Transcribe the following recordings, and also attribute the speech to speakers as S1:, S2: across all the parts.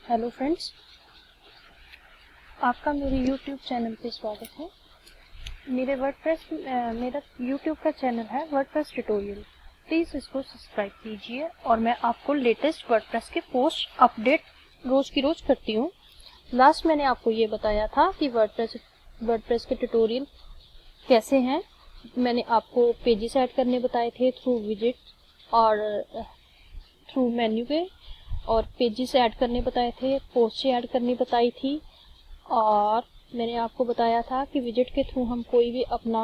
S1: Hello friends, आपका मेरे YouTube channel पे स्वागत है। मेरा यूट्यूब का चैनल है वर्डप्रेस ट्यूटोरियल। प्लीज़ इसको सब्सक्राइब कीजिए और मैं आपको लेटेस्ट वर्डप्रेस के पोस्ट अपडेट रोज़ की रोज़ करती हूँ। लास्ट मैंने आपको ये बताया था कि वर्डप्रेस के ट्यूटोरियल कैसे हैं। मैंने आपको पेजेस ऐड करने बताए थे थ्रू विजिट और थ्रू मेन्यू पे, और पेजेस ऐड करने बताए थे, पोस्ट ऐड करनी बताई थी, और मैंने आपको बताया था कि विजिट के थ्रू हम कोई भी अपना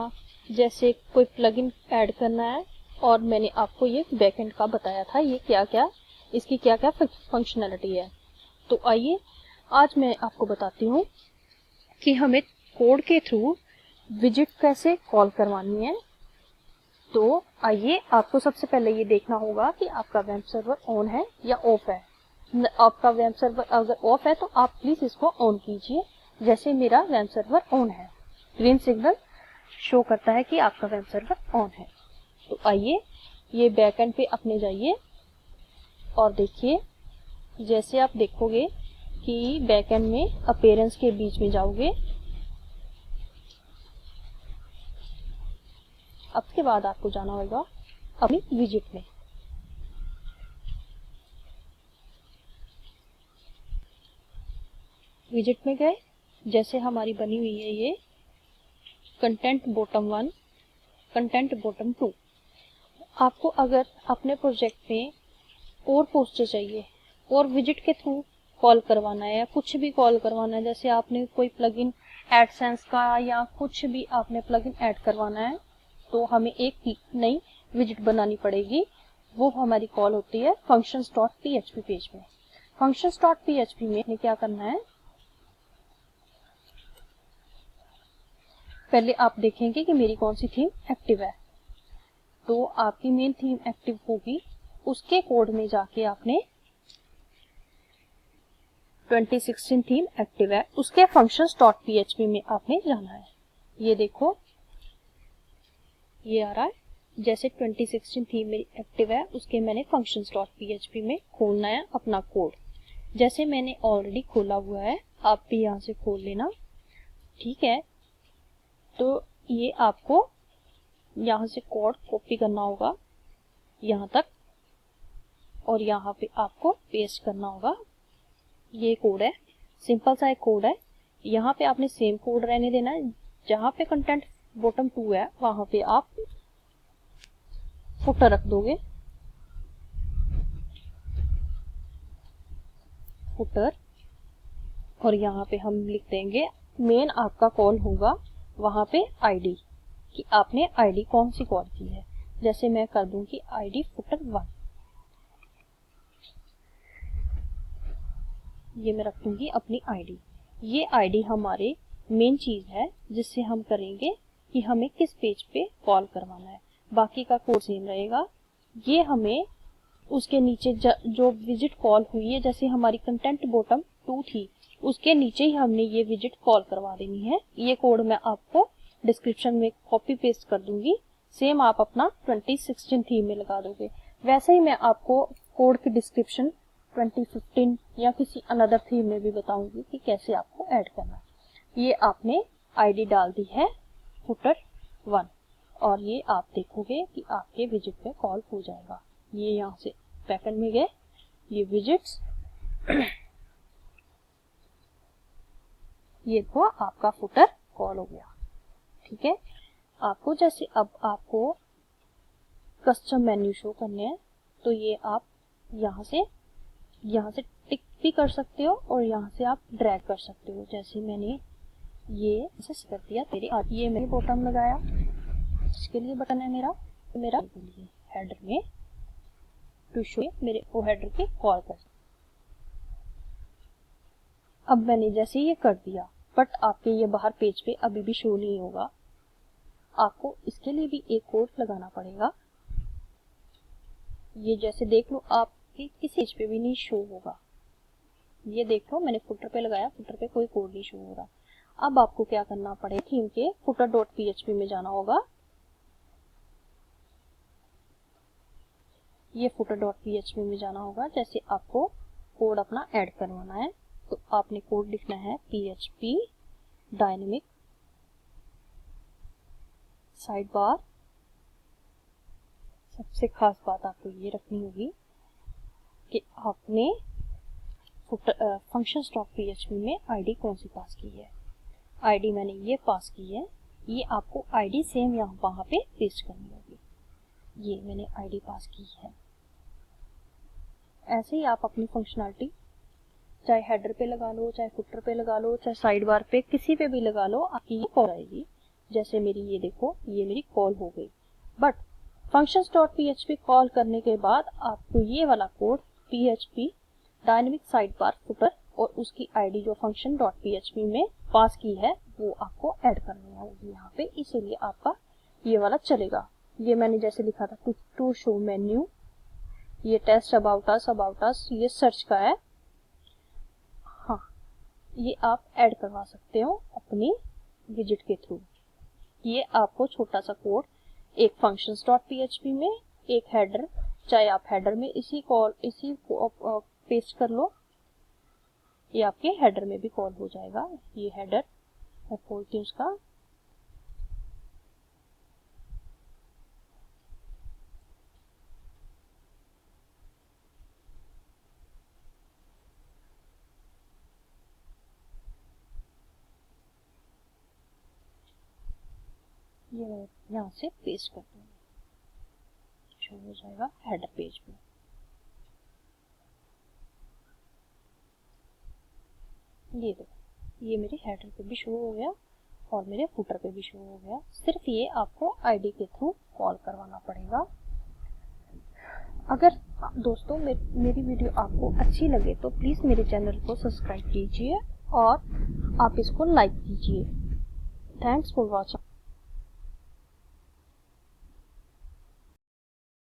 S1: जैसे कोई प्लगइन ऐड करना है, और मैंने आपको ये बैकएंड का बताया था ये क्या क्या इसकी क्या क्या फंक्शनैलिटी है। तो आइए आज मैं आपको बताती हूँ कि हमें कोड के थ्रू विजिट कैसे कॉल करवानी है। तो आइए, आपको सबसे पहले ये देखना होगा कि आपका वेब सर्वर ऑन है या ऑफ है। आपका वेब सर्वर अगर ऑफ है तो आप प्लीज इसको ऑन कीजिए। जैसे मेरा वेब सर्वर ऑन है, ग्रीन सिग्नल शो करता है कि आपका वेब सर्वर ऑन है। तो आइए ये बैकएंड पे अपने जाइए और देखिए, जैसे आप देखोगे कि बैकएंड में अपीयरेंस के बीच में जाओगे, अब के बाद आपको जाना होगा अपनी विजिट में। विजिट में गए, जैसे हमारी बनी हुई है ये कंटेंट बॉटम 1, कंटेंट बॉटम 2। आपको अगर अपने प्रोजेक्ट में और पोस्टर चाहिए और विजिट के थ्रू कॉल करवाना है या कुछ भी कॉल करवाना है, जैसे आपने कोई प्लगइन एडसेंस का या कुछ भी आपने प्लगइन ऐड करवाना है, तो हमें एक नई विजिट बनानी पड़ेगी। वो हमारी कॉल होती है functions.php पेज में। functions.php में हमें क्या करना है, पहले आप देखेंगे कि मेरी कौन सी थीम एक्टिव है। तो आपकी मेन थीम एक्टिव होगी, उसके कोड में जाके आपने 2016 थीम एक्टिव है, उसके functions.php में आपने जाना है। ये देखो, ये आ रहा है जैसे 2016 थीम मेरी एक्टिव है, उसके मैंने functions.php में खोलना है अपना कोड। जैसे मैंने ऑलरेडी खोला हुआ है, आप भी यहाँ से खोल लेना, ठीक है। तो ये आपको यहाँ से कोड कॉपी करना होगा यहाँ तक, और यहाँ पे आपको पेस्ट करना होगा। ये कोड है, सिंपल सा एक कोड है। यहाँ पे आपने सेम कोड रहने देना है। जहाँ पे कंटेंट बॉटम 2 है वहां पे आप फुटर रख दोगे, फुटर, और यहाँ पे हम लिख देंगे मेन आपका कॉल होगा वहां पे आईडी, कि आपने आईडी कौन सी कॉल की है। जैसे मैं कर दूंगी आईडी फुटर 1, ये मैं रख दूंगी अपनी आईडी। ये आईडी हमारे मेन चीज है जिससे हम करेंगे कि हमें किस पेज पे कॉल करवाना है। बाकी का कोड सेम रहेगा। ये हमें उसके नीचे जो विजिट कॉल हुई है, जैसे हमारी कंटेंट बॉटम 2 थी, उसके नीचे ही हमने ये विजिट कॉल करवा देनी है। ये कोड मैं आपको डिस्क्रिप्शन में कॉपी पेस्ट कर दूंगी, सेम आप अपना 2016 थीम में लगा दोगे। वैसे ही मैं आपको कोड की डिस्क्रिप्शन 2015 या किसी अनदर थीम में भी बताऊंगी कि कैसे आपको ऐड करना है। ये आपने आईडी डाल दी है फुटर 1, और ये आप देखोगे कि आपके विजिट पे कॉल हो जाएगा। ये यहाँ से बैकएंड में गए, ये विजिट्स, ये तो आपका फुटर कॉल हो गया, ठीक है। आपको जैसे अब आपको कस्टम मेन्यू शो करने हैं, तो ये आप यहाँ से टिक भी कर सकते हो और यहाँ से आप ड्रैग कर सकते हो। जैसे मैंने ये ऐसे कर दिया, ये मैंने बॉटम लगाया, इसके लिए बटन है मेरा हेडर में टू शो मेरे ओ हेडर के कॉल कर। अब मैंने जैसे ये कर दिया, बट आपके ये बाहर पेज पे अभी भी शो नहीं होगा। आपको इसके लिए भी एक कोड लगाना पड़ेगा। ये जैसे देख लो, आपके किसी पेज पे भी नहीं शो होगा। ये देख लो, मैंने फुटर पे लगाया, फुटर पे कोई कोड नहीं शो हो रहा। अब आपको क्या करना पड़ेगा, थीम के footer.php में जाना होगा। ये footer.php में जाना होगा। जैसे आपको कोड अपना ऐड करवाना है। तो आपने कोड लिखना है PHP डायनेमिक साइड बार। सबसे खास बात आपको ये रखनी होगी कि आपने फंक्शन स्टॉक PHP में आईडी कौन सी पास की है। आईडी मैंने ये पास की है, ये आपको आईडी सेम यहाँ वहाँ पे पेस्ट करनी होगी। ये मैंने आईडी पास की है। ऐसे ही आप अपनी फंक्शनलिटी चाहे हेडर पे लगा लो, चाहे फुटर पे लगा लो, चाहे साइड बार पे, किसी पे भी लगा लो, आपकी ये कॉल आएगी। जैसे मेरी ये देखो, ये मेरी कॉल हो गई। But functions dot PHP call करने के बाद आपको ये वाला code PHP dynamic side bar footer और उसकी आईडी जो फंक्शन डॉट PHP में पास की है वो आपको ऐड करनी होगी यहाँ पे, इसीलिए आपका ये वाला चलेगा। ये मैंने जैसे लिखा था टू शो मेन्यू, ये टेस्ट अबाउट अस, ये सर्च का है। हाँ, ये आप ऐड करवा सकते हो अपनी विजिट के थ्रू। ये आपको छोटा सा कोड एक फंक्शंस डॉट PHP में, एक हेडर, चाहे आप हेडर में इसी को पेस्ट कर लो, ये आपके हेडर में भी कॉल हो जाएगा। ये हेडर मैं खोलती हूँ उसका। ये मैं यहाँ से पेस्ट कर दूँगी, शो हो जाएगा हेडर पेज पे। ये देखो, ये मेरे हेडर पे भी शो हो गया और मेरे फुटर पे भी शो हो गया। सिर्फ ये आपको आईडी के थ्रू कॉल करवाना पड़ेगा। अगर दोस्तों मेरी वीडियो आपको अच्छी लगे तो प्लीज़ मेरे चैनल को सब्सक्राइब कीजिए और आप इसको लाइक कीजिए। Thanks for watching.